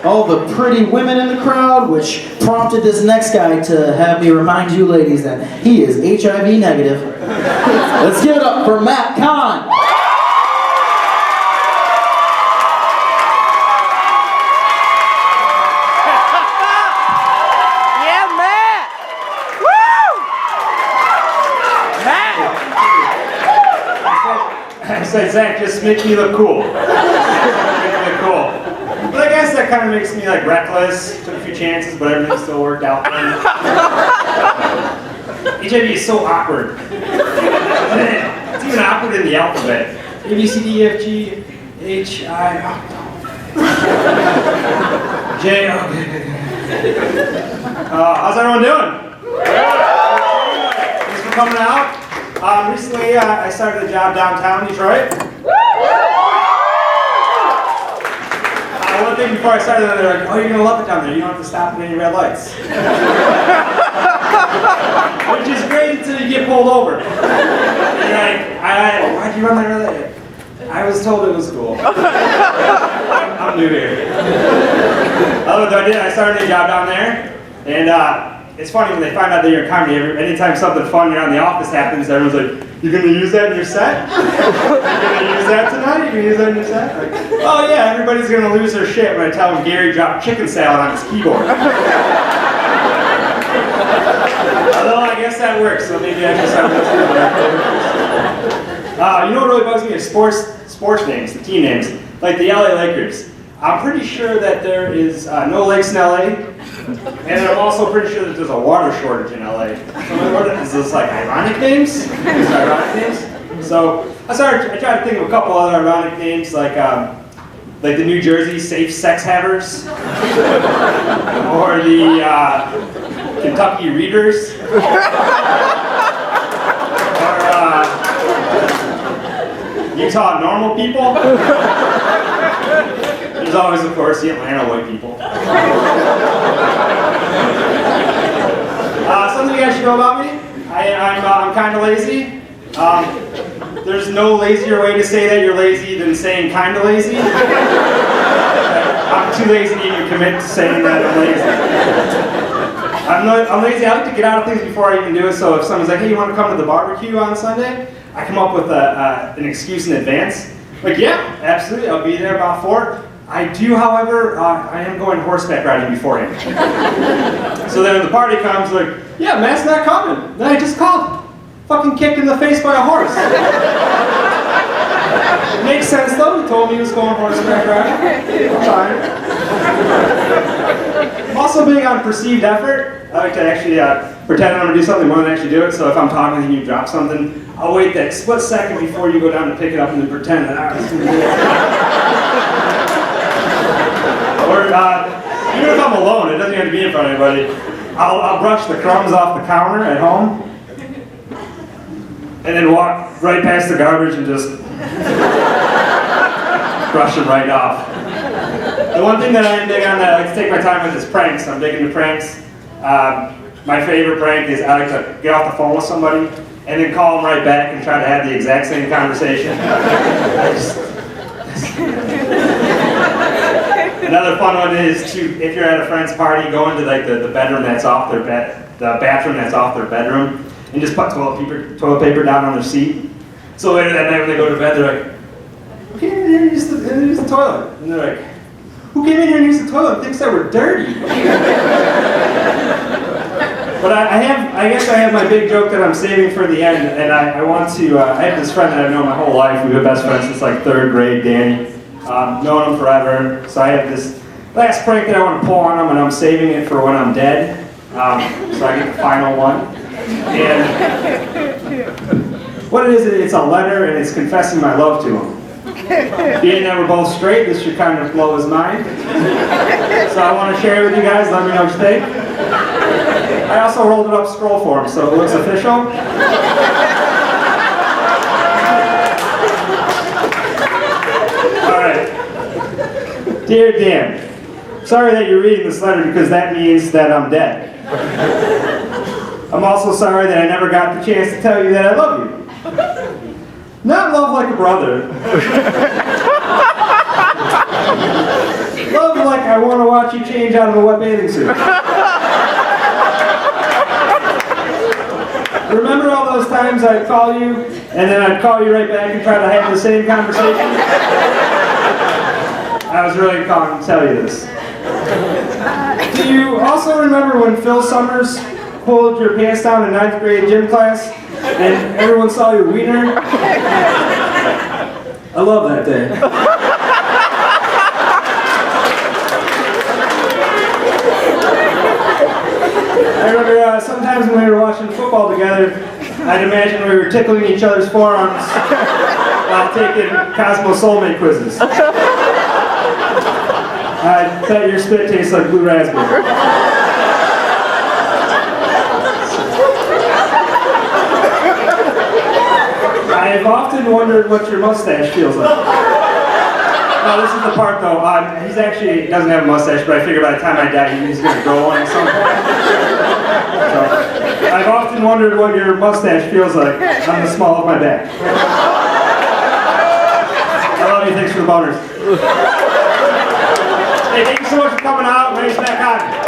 all the pretty women in the crowd, which prompted this next guy to have me remind you ladies that he is HIV negative. Let's give it up for Matt Conn. I said, Zach, just make me look cool. Make me look cool. But I guess that kind of makes me like reckless. Took a few chances, but everything still worked out for me. HIV is so awkward. It's even awkward in the alphabet. A, B, C, D, E, F, G, H, I, J, okay. How's everyone doing? Thanks for coming out. Recently, I started a job downtown Detroit. One thing before I started, they're like, oh, you're going to love it down there. You don't have to stop at any red lights. Which is great until you get pulled over. And you're like, why'd you run that red light? I was told it was cool. I'm new here. Although I started a job down there, and it's funny when they find out that you're in comedy. Anytime something fun around the office happens, everyone's like, "You gonna use that in your set? You gonna use that tonight? You gonna use that in your set?" Like, oh yeah, everybody's gonna lose their shit when I tell them Gary dropped chicken salad on his keyboard. Although I guess that works, so maybe I just have to listen to that. You know what really bugs me is sports names, the team names, like the LA Lakers. I'm pretty sure that there is no lakes in LA, and I'm also pretty sure that there's a water shortage in LA. So is this like ironic names? Is it ironic names? So I tried to think of a couple other ironic names, like the New Jersey Safe Sex Havers, or the Kentucky Readers, or Utah Normal People. There's always, of course, the Atlanta white people. Something you guys should know about me, I'm kind of lazy. There's no lazier way to say that you're lazy than saying kind of lazy. I'm too lazy to even commit to saying that I'm lazy. I'm lazy. I like to get out of things before I even do it, so if someone's like, hey, you want to come to the barbecue on Sunday? I come up with an excuse in advance. Like, yeah, absolutely, I'll be there about 4. I do, however, I am going horseback riding beforehand. So then when the party comes, like, yeah, Matt's not coming. Then I just called. Fucking kicked in the face by a horse. Makes sense though, he told me he was going horseback riding. I'm fine. Also big on perceived effort. I like to actually pretend I'm going to do something more than actually do it. So if I'm talking and you drop something, I'll wait that split second before you go down to pick it up and then pretend that I was going to do it. Or even if I'm alone, it doesn't have to be in front of anybody. I'll brush the crumbs off the counter at home, and then walk right past the garbage and just brush them right off. The one thing that I am big on that I like to take my time with is pranks. I'm big into pranks. My favorite prank is I like to get off the phone with somebody and then call them right back and try to have the exact same conversation. Another fun one is to, if you're at a friend's party, go into like the bedroom that's off their bed, the bathroom that's off their bedroom, and just put toilet paper down on their seat. So later that night when they go to bed, they're like, who came in here and used the toilet? And they're like, who came in here and used the toilet and thinks that we're dirty? But I guess I have my big joke that I'm saving for the end, and I want to, I have this friend that I've known my whole life. We've been best friends since like 3rd grade, Danny. Known him forever. So I have this last prank that I want to pull on him, and I'm saving it for when I'm dead. So I get the final one. And what it is, it's a letter, and it's confessing my love to him. Being that we're both straight, this should kind of blow his mind. So I want to share it with you guys. Let me know what you think. I also rolled it up scroll form, so it looks official. Alright. Dear Dan, sorry that you're reading this letter because that means that I'm dead. I'm also sorry that I never got the chance to tell you that I love you. Not love like a brother. Love like I want to watch you change out of a wet bathing suit. Remember all those times I'd call you, and then I'd call you right back and try to have the same conversation? I was really calling to tell you this. Do you also remember when Phil Summers pulled your pants down in 9th grade gym class, and everyone saw your wiener? I love that day. I remember sometimes when we were watching football together, I'd imagine we were tickling each other's forearms while taking Cosmo Soulmate quizzes. I bet your spit tastes like blue raspberry. I have often wondered what your mustache feels like. No, this is the part though. He doesn't have a mustache, but I figure by the time I die, he's going to grow one at some point. So, I've often wondered what your mustache feels like on the small of my back. I love you. Thanks for the boners. Hey, thank you so much for coming out. My name's Conn.